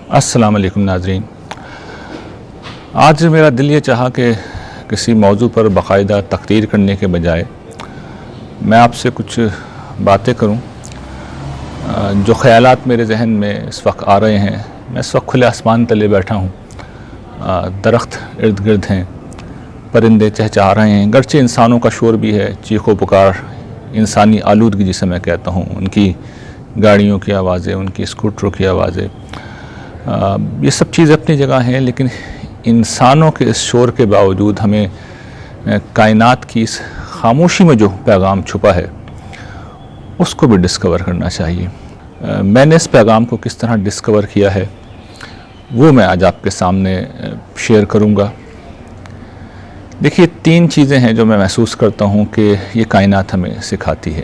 السلام علیکم ناظرین، آج میرا دل یہ چاہا کہ کسی موضوع پر باقاعدہ تقریر کرنے کے بجائے میں آپ سے کچھ باتیں کروں جو خیالات میرے ذہن میں اس وقت آ رہے ہیں۔ میں اس وقت کھلے آسمان تلے بیٹھا ہوں، درخت ارد گرد ہیں، پرندے چہچہا رہے ہیں، گرچہ انسانوں کا شور بھی ہے، چیخ و پکار، انسانی آلودگی جسے میں کہتا ہوں، ان کی گاڑیوں کی آوازیں، ان کی اسکوٹروں کی آوازیں، یہ سب چیزیں اپنی جگہ ہیں، لیکن انسانوں کے اس شور کے باوجود ہمیں کائنات کی اس خاموشی میں جو پیغام چھپا ہے اس کو بھی ڈسکور کرنا چاہیے۔ میں نے اس پیغام کو کس طرح ڈسکور کیا ہے وہ میں آج آپ کے سامنے شیئر کروں گا۔ دیکھیے، 3 چیزیں ہیں جو میں محسوس کرتا ہوں کہ یہ کائنات ہمیں سکھاتی ہے۔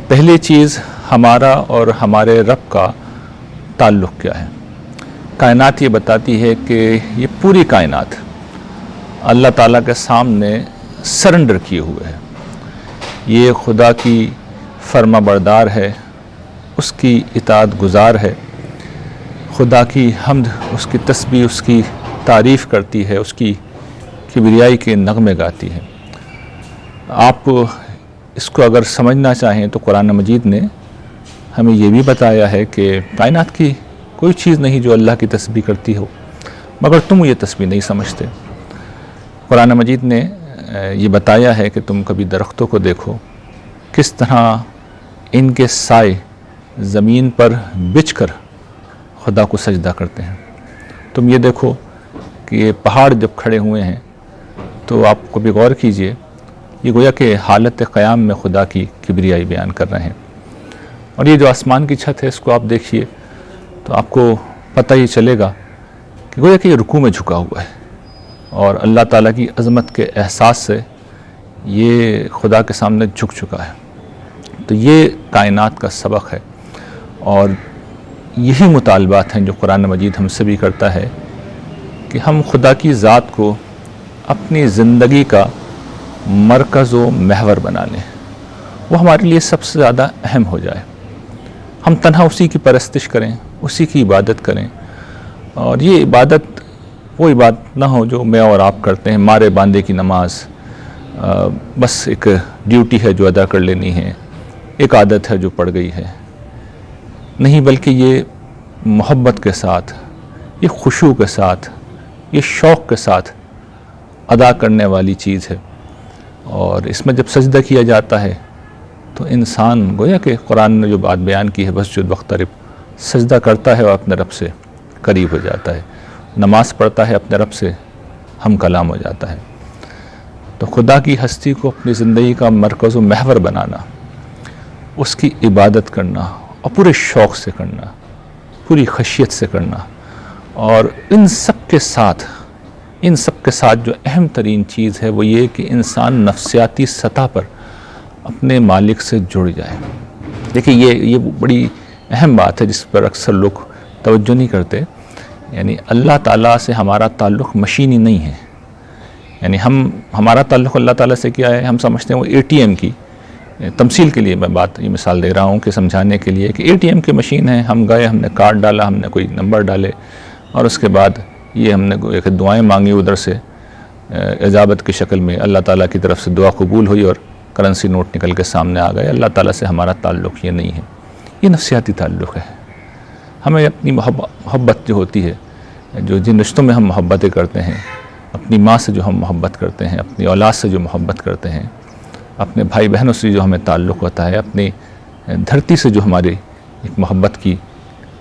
پہلی چیز، ہمارا اور ہمارے رب کا تعلق کیا ہے۔ کائنات یہ بتاتی ہے کہ یہ پوری کائنات اللہ تعالیٰ کے سامنے سرنڈر کیے ہوئے ہے، یہ خدا کی فرما بردار ہے، اس کی اطاعت گزار ہے، خدا کی حمد، اس کی تسبیح، اس کی تعریف کرتی ہے، اس کی کبریائی کے نغمے گاتی ہے۔ آپ اس کو اگر سمجھنا چاہیں تو قرآن مجید نے ہمیں یہ بھی بتایا ہے کہ کائنات کی کوئی چیز نہیں جو اللہ کی تسبیح کرتی ہو، مگر تم یہ تسبیح نہیں سمجھتے۔ قرآن مجید نے یہ بتایا ہے کہ تم کبھی درختوں کو دیکھو، کس طرح ان کے سائے زمین پر بچھ کر خدا کو سجدہ کرتے ہیں۔ تم یہ دیکھو کہ یہ پہاڑ جب کھڑے ہوئے ہیں تو آپ کو بھی غور کیجئے، یہ گویا کہ حالت قیام میں خدا کی کبریائی بیان کر رہے ہیں۔ اور یہ جو آسمان کی چھت ہے، اس کو آپ دیکھیے تو آپ کو پتہ ہی چلے گا کہ گویا کہ یہ رکوع میں جھکا ہوا ہے، اور اللہ تعالیٰ کی عظمت کے احساس سے یہ خدا کے سامنے جھک چکا ہے۔ تو یہ کائنات کا سبق ہے، اور یہی مطالبات ہیں جو قرآن مجید ہم سے بھی کرتا ہے کہ ہم خدا کی ذات کو اپنی زندگی کا مرکز و محور بنا لیں، وہ ہمارے لیے سب سے زیادہ اہم ہو جائے، ہم تنہا اسی کی پرستش کریں، اسی کی عبادت کریں، اور یہ عبادت وہ عبادت نہ ہو جو میں اور آپ کرتے ہیں، مارے باندھے کی نماز، بس ایک ڈیوٹی ہے جو ادا کر لینی ہے، ایک عادت ہے جو پڑ گئی ہے، نہیں، بلکہ یہ محبت کے ساتھ، یہ خشوع کے ساتھ، یہ شوق کے ساتھ ادا کرنے والی چیز ہے۔ اور اس میں جب سجدہ کیا جاتا ہے تو انسان گویا کہ قرآن نے جو بات بیان کی ہے، واسجد واقترب، سجدہ کرتا ہے اور اپنے رب سے قریب ہو جاتا ہے، نماز پڑھتا ہے، اپنے رب سے ہم کلام ہو جاتا ہے۔ تو خدا کی ہستی کو اپنی زندگی کا مرکز و محور بنانا، اس کی عبادت کرنا، اور پورے شوق سے کرنا، پوری خشیت سے کرنا، اور ان سب کے ساتھ جو اہم ترین چیز ہے وہ یہ کہ انسان نفسیاتی سطح پر اپنے مالک سے جڑ جائے۔ دیکھیں، یہ بڑی اہم بات ہے جس پر اکثر لوگ توجہ نہیں کرتے۔ یعنی اللہ تعالیٰ سے ہمارا تعلق مشینی نہیں ہے، یعنی ہمارا تعلق اللہ تعالیٰ سے کیا ہے، ہم سمجھتے ہیں وہ اے ٹی ایم کی تمثیل کے لیے میں یہ مثال دے رہا ہوں کہ سمجھانے کے لیے کہ اے ٹی ایم کی مشین ہے، ہم گئے، ہم نے کارڈ ڈالا، ہم نے کوئی نمبر ڈالے، اور اس کے بعد یہ ہم نے ایک دعائیں مانگی، ادھر سے اجابت کی شکل میں اللہ تعالیٰ کی طرف سے دعا قبول ہوئی اور کرنسی نوٹ نکل کے سامنے آ گئے۔ اللہ تعالیٰ سے ہمارا تعلق یہ نہیں ہے، یہ نفسیاتی تعلق ہے۔ ہمیں اپنی محبت جو ہوتی ہے، جن رشتوں میں ہم محبتیں کرتے ہیں، اپنی ماں سے جو ہم محبت کرتے ہیں، اپنی اولاد سے جو محبت کرتے ہیں، اپنے بھائی بہنوں سے جو ہمیں تعلق ہوتا ہے، اپنی دھرتی سے جو ہماری ایک محبت کی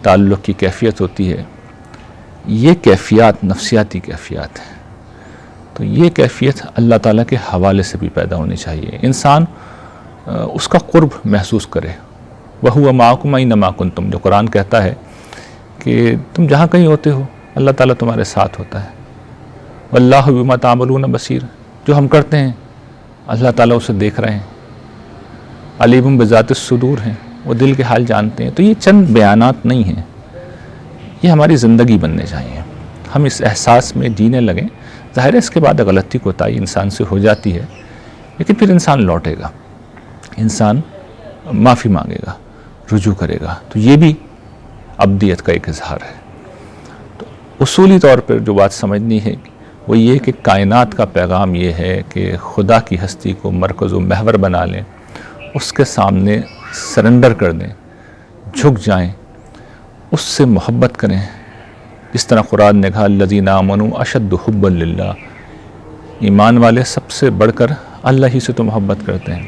تعلق کی کیفیت ہوتی ہے، یہ کیفیات نفسیاتی کیفیات ہیں۔ تو یہ کیفیت اللہ تعالیٰ کے حوالے سے بھی پیدا ہونی چاہیے، انسان اس کا قرب محسوس کرے۔ وَهُوَ مَعَكُمْ أَيْنَمَا كُنْتُمْ، جو قرآن کہتا ہے کہ تم جہاں کہیں ہوتے ہو اللہ تعالیٰ تمہارے ساتھ ہوتا ہے۔ وَاللَّهُ بِمَا تَعْمَلُونَ بَصِيرٌ، جو ہم کرتے ہیں اللہ تعالیٰ اسے دیکھ رہے ہیں۔ عَلِيمٌ بِذَاتِ الصُّدُورِ ہیں، وہ دل کے حال جانتے ہیں۔ تو یہ چند بیانات نہیں ہیں، یہ ہماری زندگی بننے چاہیے، ہم اس احساس میں جینے لگیں۔ ظاہر ہے اس کے بعد غلطی کوتاہی انسان سے ہو جاتی ہے، لیکن پھر انسان لوٹے گا، انسان معافی مانگے گا، رجوع کرے گا۔ تو یہ بھی ابدیت کا ایک اظہار ہے۔ تو اصولی طور پر جو بات سمجھنی ہے وہ یہ کہ کائنات کا پیغام یہ ہے کہ خدا کی ہستی کو مرکز و محور بنا لیں، اس کے سامنے سرنڈر کر دیں، جھک جائیں، اس سے محبت کریں، جس طرح قرآن نے کہا الذین آمنوا اشد حبا للہ، ایمان والے سب سے بڑھ کر اللہ ہی سے تو محبت کرتے ہیں،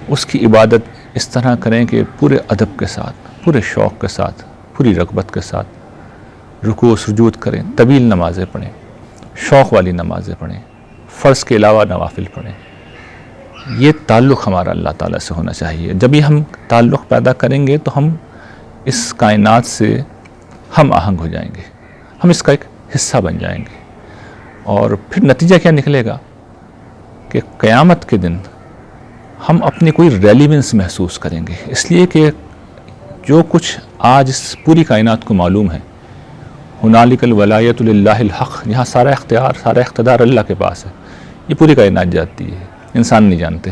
اس کی عبادت اس طرح کریں کہ پورے ادب کے ساتھ، پورے شوق کے ساتھ، پوری رغبت کے ساتھ رکوع و سجود کریں، طویل نمازیں پڑھیں، شوق والی نمازیں پڑھیں، فرض کے علاوہ نوافل پڑھیں۔ یہ تعلق ہمارا اللہ تعالیٰ سے ہونا چاہیے۔ جب یہ ہم تعلق پیدا کریں گے تو ہم اس کائنات سے ہم آہنگ ہو جائیں گے، ہم اس کا ایک حصہ بن جائیں گے، اور پھر نتیجہ کیا نکلے گا کہ قیامت کے دن ہم اپنی کوئی ریلیونس محسوس کریں گے، اس لیے کہ جو کچھ آج اس پوری کائنات کو معلوم ہے، ہنالک الولایۃ للہ الحق، یہاں سارا اختیار، سارا اقتدار اللہ کے پاس ہے، یہ پوری کائنات جانتی ہے، انسان نہیں جانتے۔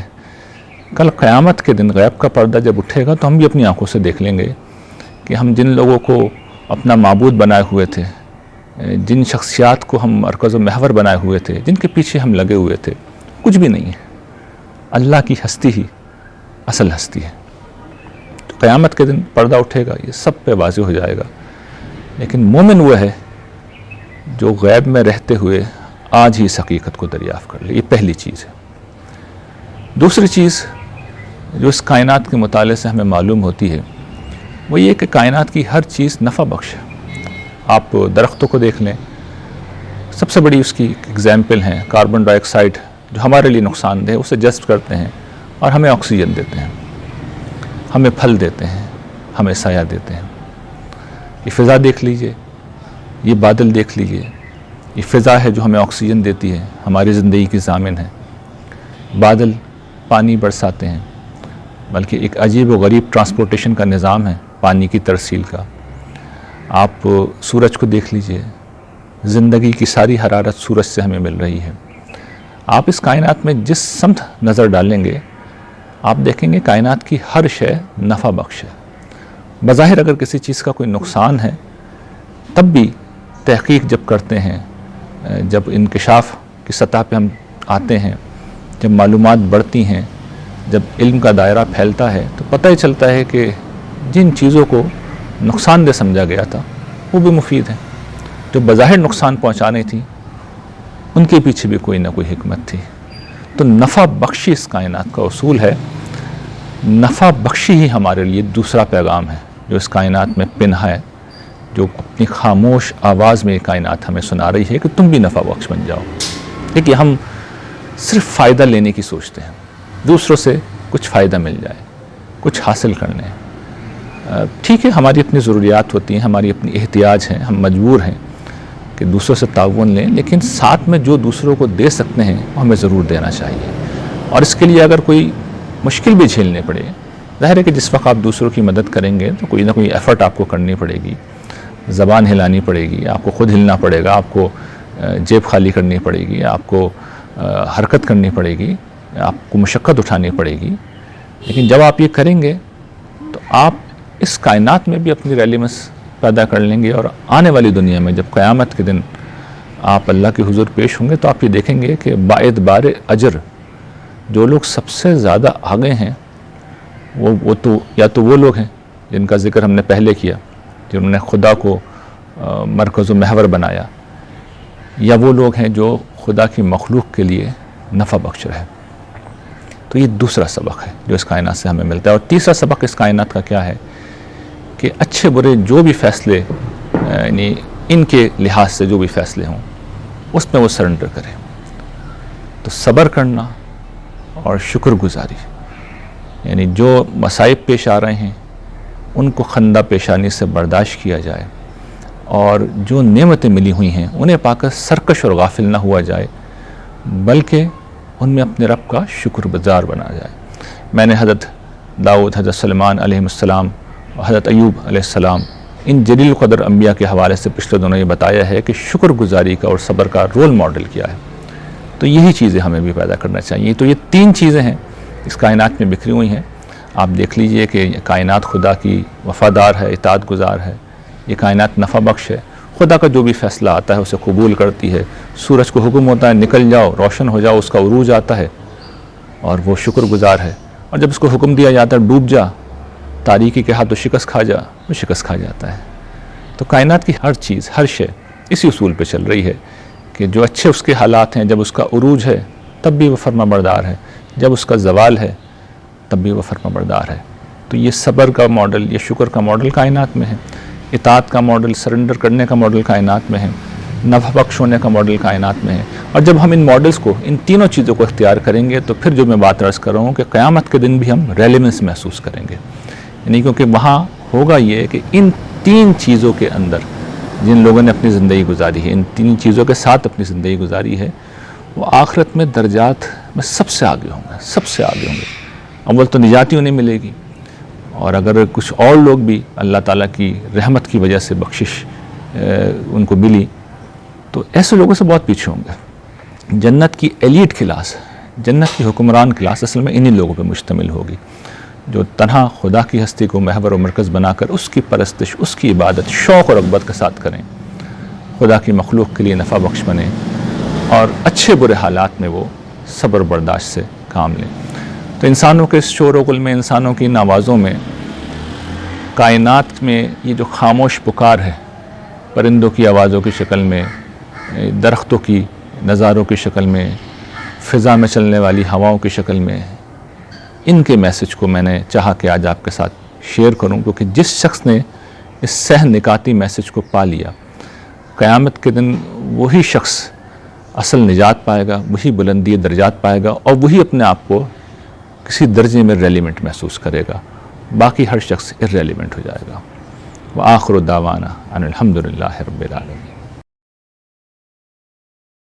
کل قیامت کے دن غیب کا پردہ جب اٹھے گا تو ہم بھی اپنی آنکھوں سے دیکھ لیں گے کہ ہم جن لوگوں کو اپنا معبود بنائے ہوئے تھے، جن شخصیات کو ہم مرکز و محور بنائے ہوئے تھے، جن کے پیچھے ہم لگے ہوئے تھے، کچھ بھی نہیں ہے، اللہ کی ہستی ہی اصل ہستی ہے۔ تو قیامت کے دن پردہ اٹھے گا، یہ سب پہ واضح ہو جائے گا۔ لیکن مومن وہ ہے جو غیب میں رہتے ہوئے آج ہی اس حقیقت کو دریافت کر لے، یہ پہلی چیز ہے۔ دوسری چیز جو اس کائنات کے مطالعے سے ہمیں معلوم ہوتی ہے وہ یہ کہ کائنات کی ہر چیز نفع بخش ہے۔ آپ درختوں کو دیکھ لیں، سب سے بڑی اس کی اگزامپل ہیں کاربن ڈائی آکسائڈ، جو ہمارے لیے نقصان دہ ہے، اسے جذب کرتے ہیں اور ہمیں آکسیجن دیتے ہیں، ہمیں پھل دیتے ہیں، ہمیں سایہ دیتے ہیں۔ یہ فضا دیکھ لیجئے، یہ بادل دیکھ لیجئے، یہ فضا ہے جو ہمیں آکسیجن دیتی ہے، ہماری زندگی کی ضامن ہے۔ بادل پانی برساتے ہیں، بلکہ ایک عجیب و غریب ٹرانسپورٹیشن کا نظام ہے پانی کی ترسیل کا۔ آپ سورج کو دیکھ لیجئے، زندگی کی ساری حرارت سورج سے ہمیں مل رہی ہے۔ آپ اس کائنات میں جس سمت نظر ڈالیں گے آپ دیکھیں گے کائنات کی ہر شے نفع بخش ہے۔ بظاہر اگر کسی چیز کا کوئی نقصان ہے تب بھی تحقیق جب کرتے ہیں، جب انکشاف کی سطح پہ ہم آتے ہیں، جب معلومات بڑھتی ہیں، جب علم کا دائرہ پھیلتا ہے تو پتہ ہی چلتا ہے کہ جن چیزوں کو نقصان دہ سمجھا گیا تھا وہ بھی مفید ہیں، جو بظاہر نقصان پہنچانی تھی ان کے پیچھے بھی کوئی نہ کوئی حکمت تھی۔ تو نفع بخشی اس کائنات کا اصول ہے، نفع بخشی ہی ہمارے لیے دوسرا پیغام ہے جو اس کائنات میں پنہا ہے، جو اپنی خاموش آواز میں یہ کائنات ہمیں سنا رہی ہے کہ تم بھی نفع بخش بن جاؤ۔ دیکھیے ہم صرف فائدہ لینے کی سوچتے ہیں، دوسروں سے کچھ فائدہ مل جائے، کچھ حاصل کرنے۔ ٹھیک ہے، ہماری اپنی ضروریات ہوتی ہیں، ہماری اپنی احتیاج ہیں، ہم مجبور ہیں کہ دوسروں سے تعاون لیں، لیکن ساتھ میں جو دوسروں کو دے سکتے ہیں وہ ہمیں ضرور دینا چاہیے۔ اور اس کے لیے اگر کوئی مشکل بھی جھیلنے پڑے، ظاہر ہے کہ جس وقت آپ دوسروں کی مدد کریں گے تو کوئی نہ کوئی ایفرٹ آپ کو کرنی پڑے گی، زبان ہلانی پڑے گی، آپ کو خود ہلنا پڑے گا، آپ کو جیب خالی کرنی پڑے گی، آپ کو حرکت کرنی پڑے گی، آپ کو مشقت اٹھانی پڑے گی۔ لیکن جب آپ یہ کریں گے تو آپ اس کائنات میں بھی اپنی ریلیونس پیدا کر لیں گے، اور آنے والی دنیا میں جب قیامت کے دن آپ اللہ کے حضور پیش ہوں گے تو آپ یہ دیکھیں گے کہ باعتبار اجر جو لوگ سب سے زیادہ آگے ہیں وہ تو یا تو وہ لوگ ہیں جن کا ذکر ہم نے پہلے کیا، جنہوں نے خدا کو مرکز و محور بنایا، یا وہ لوگ ہیں جو خدا کی مخلوق کے لیے نفع بخش رہے۔ تو یہ دوسرا سبق ہے جو اس کائنات سے ہمیں ملتا ہے۔ اور تیسرا سبق اس کائنات کا کیا ہے کہ اچھے برے جو بھی فیصلے، یعنی ان کے لحاظ سے جو بھی فیصلے ہوں اس میں وہ سرنڈر کریں۔ تو صبر کرنا اور شکر گزاری، یعنی جو مصائب پیش آ رہے ہیں ان کو خندہ پیشانی سے برداشت کیا جائے، اور جو نعمتیں ملی ہوئی ہیں انہیں پا کر سرکش اور غافل نہ ہوا جائے، بلکہ ان میں اپنے رب کا شکر گزار بنا جائے۔ میں نے حضرت داؤد، حضرت سلیمان علیہ السلام اور حضرت ایوب علیہ السلام، ان جلیل القدر انبیاء کے حوالے سے پچھلے دنوں یہ بتایا ہے کہ شکر گزاری کا اور صبر کا رول ماڈل کیا ہے۔ تو یہی چیزیں ہمیں بھی پیدا کرنا چاہیے۔ تو یہ تین چیزیں ہیں اس کائنات میں بکھری ہوئی ہیں۔ آپ دیکھ لیجئے کہ یہ کائنات خدا کی وفادار ہے، اطاعت گزار ہے، یہ کائنات نفع بخش ہے، خدا کا جو بھی فیصلہ آتا ہے اسے قبول کرتی ہے۔ سورج کو حکم ہوتا ہے نکل جاؤ، روشن ہو جاؤ، اس کا عروج آتا ہے اور وہ شکر گزار ہے، اور جب اس کو حکم دیا جاتا ہے ڈوب جا، تاریکی کے ہاتھوں شکست کھا جا، وہ شکست کھا جاتا ہے۔ تو کائنات کی ہر چیز، ہر شے اسی اصول پہ چل رہی ہے کہ جو اچھے اس کے حالات ہیں، جب اس کا عروج ہے تب بھی وہ فرما بردار ہے، جب اس کا زوال ہے تب بھی وہ فرما بردار ہے۔ تو یہ صبر کا ماڈل، یہ شکر کا ماڈل کائنات میں ہے، اطاعت کا ماڈل، سرنڈر کرنے کا ماڈل کائنات میں ہے، نفع بخش ہونے کا ماڈل کائنات میں ہے۔ اور جب ہم ان ماڈلز کو، ان تینوں چیزوں کو اختیار کریں گے تو پھر جو میں بات عرض کر رہا ہوں کہ قیامت کے دن بھی ہم ریلیونس محسوس کریں گے، یعنی کیونکہ وہاں ہوگا یہ کہ ان تین چیزوں کے اندر جن لوگوں نے اپنی زندگی گزاری ہے، ان تین چیزوں کے ساتھ اپنی زندگی گزاری ہے، وہ آخرت میں درجات میں سب سے آگے ہوں گے، سب سے آگے ہوں گے۔ اول تو نجات ہی انہیں ملے گی، اور اگر کچھ اور لوگ بھی اللہ تعالیٰ کی رحمت کی وجہ سے بخشش ان کو ملی تو ایسے لوگوں سے بہت پیچھے ہوں گے۔ جنت کی ایلیٹ کلاس، جنت کی حکمران کلاس اصل میں انہی لوگوں پہ مشتمل ہوگی جو تنہا خدا کی ہستی کو محور و مرکز بنا کر اس کی پرستش، اس کی عبادت شوق اور رغبت کے ساتھ کریں، خدا کی مخلوق کے لیے نفع بخش بنیں، اور اچھے برے حالات میں وہ صبر برداشت سے کام لیں۔ تو انسانوں کے اس شور و غل میں، انسانوں کی ان آوازوں میں، کائنات میں یہ جو خاموش پکار ہے، پرندوں کی آوازوں کی شکل میں، درختوں کی نظاروں کی شکل میں، فضا میں چلنے والی ہواؤں کی شکل میں، ان کے میسج کو میں نے چاہا کہ آج آپ کے ساتھ شیئر کروں، کیونکہ جس شخص نے اس سہ نکاتی میسج کو پا لیا، قیامت کے دن وہی شخص اصل نجات پائے گا، وہی بلندی درجات پائے گا، اور وہی اپنے آپ کو کسی درجے میں ریلیونٹ محسوس کرے گا، باقی ہر شخص irrelevant ہو جائے گا۔ وآخر دعوانا ان الحمد للہ رب العالمین۔